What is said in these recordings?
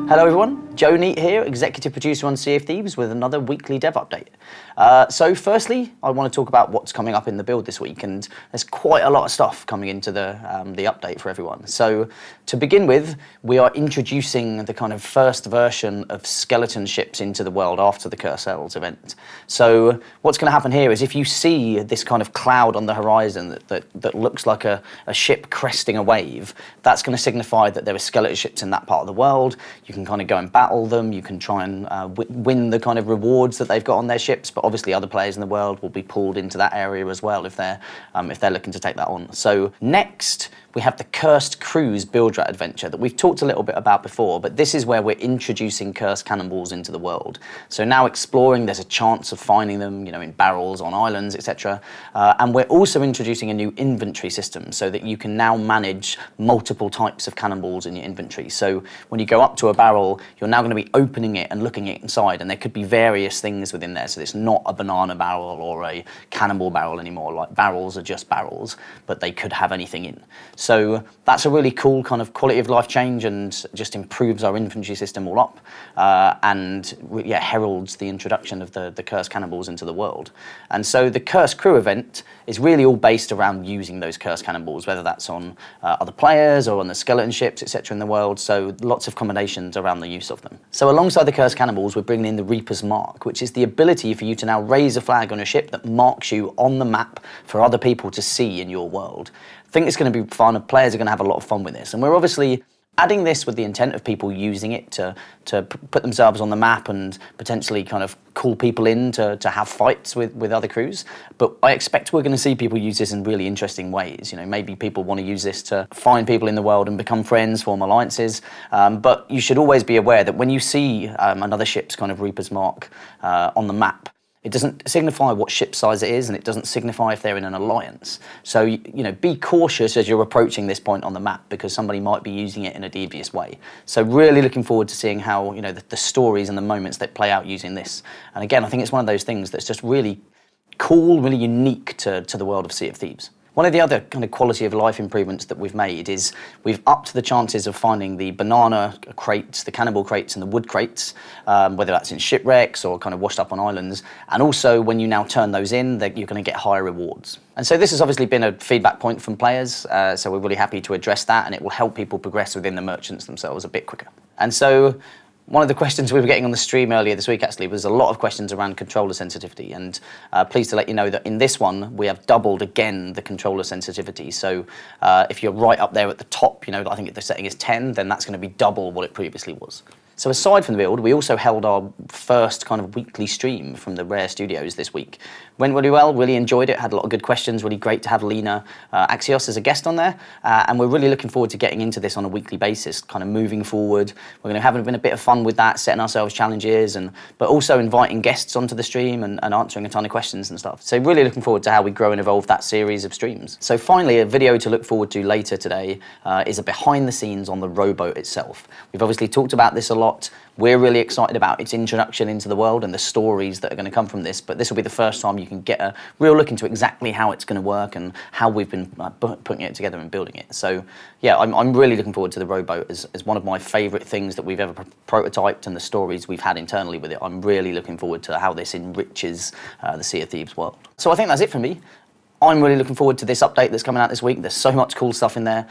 Hello everyone, Joe Neat here, executive producer on Sea of Thieves with another weekly dev update. So firstly, I want to talk about what's coming up in the build this week, and there's quite a lot of stuff coming into the update for everyone. So to begin with, we are introducing the kind of first version of skeleton ships into the world after the Curse Elves event. So what's going to happen here is if you see this kind of cloud on the horizon that looks like a ship cresting a wave, that's going to signify that there are skeleton ships in that part of the world. You can kind of go and battle them, you can try and win the kind of rewards that they've got on their ships, but obviously other players in the world will be pulled into that area as well if they're looking to take that on. So next, we have the Cursed Cruise build rat adventure that we've talked a little bit about before, but this is where we're introducing cursed cannonballs into the world. So now exploring, there's a chance of finding them, in barrels, on islands, etc. And we're also introducing a new inventory system so that you can now manage multiple types of cannonballs in your inventory. So when you go up to a barrel, you're now going to be opening it and looking it inside, and there could be various things within there. So it's not a banana barrel or a cannonball barrel anymore. Like, barrels are just barrels, but they could have anything in. So that's a really cool kind of quality of life change, and just improves our inventory system all up, and heralds the introduction of the cursed cannonballs into the world. And so the Cursed Crew event is really all based around using those cursed cannonballs, whether that's on other players or on the skeleton ships, etc. in the world. So lots of combinations around the use of them. So alongside the cursed cannonballs, we're bringing in the Reaper's Mark, which is the ability for you to now raise a flag on a ship that marks you on the map for other people to see in your world. I think it's going to be fun, and players are going to have a lot of fun with this. And we're obviously adding this with the intent of people using it to put themselves on the map and potentially kind of call people in to have fights with other crews. But I expect we're going to see people use this in really interesting ways. Maybe people want to use this to find people in the world and become friends, form alliances. But you should always be aware that when you see another ship's kind of Reaper's Mark on the map, it doesn't signify what ship size it is, and it doesn't signify if they're in an alliance. So, be cautious as you're approaching this point on the map, because somebody might be using it in a devious way. So really looking forward to seeing how, the stories and the moments that play out using this. And again, I think it's one of those things that's just really cool, really unique to the world of Sea of Thieves. One of the other kind of quality of life improvements that we've made is we've upped the chances of finding the banana crates, the cannibal crates and the wood crates, whether that's in shipwrecks or kind of washed up on islands. And also when you now turn those in, you're going to get higher rewards. And so this has obviously been a feedback point from players, so we're really happy to address that, and it will help people progress within the merchants themselves a bit quicker. And so one of the questions we were getting on the stream earlier this week actually was a lot of questions around controller sensitivity, and pleased to let you know that in this one we have doubled again the controller sensitivity. So if you're right up there at the top, I think if the setting is 10, then that's going to be double what it previously was. So aside from the build, we also held our first kind of weekly stream from the Rare Studios this week. Went really well, really enjoyed it, had a lot of good questions, really great to have Lena Axios as a guest on there, and we're really looking forward to getting into this on a weekly basis, kind of moving forward. We're going to have a bit of fun with that, setting ourselves challenges, but also inviting guests onto the stream and answering a ton of questions and stuff. So really looking forward to how we grow and evolve that series of streams. So finally, a video to look forward to later today is a behind the scenes on the rowboat itself. We've obviously talked about this a lot. We're really excited about its introduction into the world and the stories that are going to come from this, but this will be the first time you can get a real look into exactly how it's going to work and how we've been putting it together and building it. So yeah, I'm really looking forward to the rowboat as one of my favourite things that we've ever prototyped, and the stories we've had internally with it. I'm really looking forward to how this enriches the Sea of Thieves world. So I think that's it for me. I'm really looking forward to this update that's coming out this week. There's so much cool stuff in there.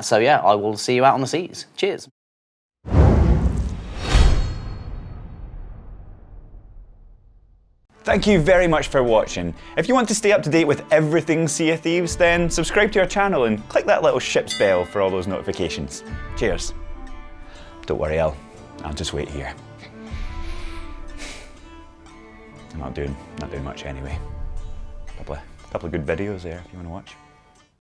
So yeah, I will see you out on the seas. Cheers. Thank you very much for watching. If you want to stay up to date with everything Sea of Thieves, then subscribe to our channel and click that little ship's bell for all those notifications. Cheers. Don't worry, I'll just wait here. I'm not doing much anyway. Couple of good videos there if you want to watch.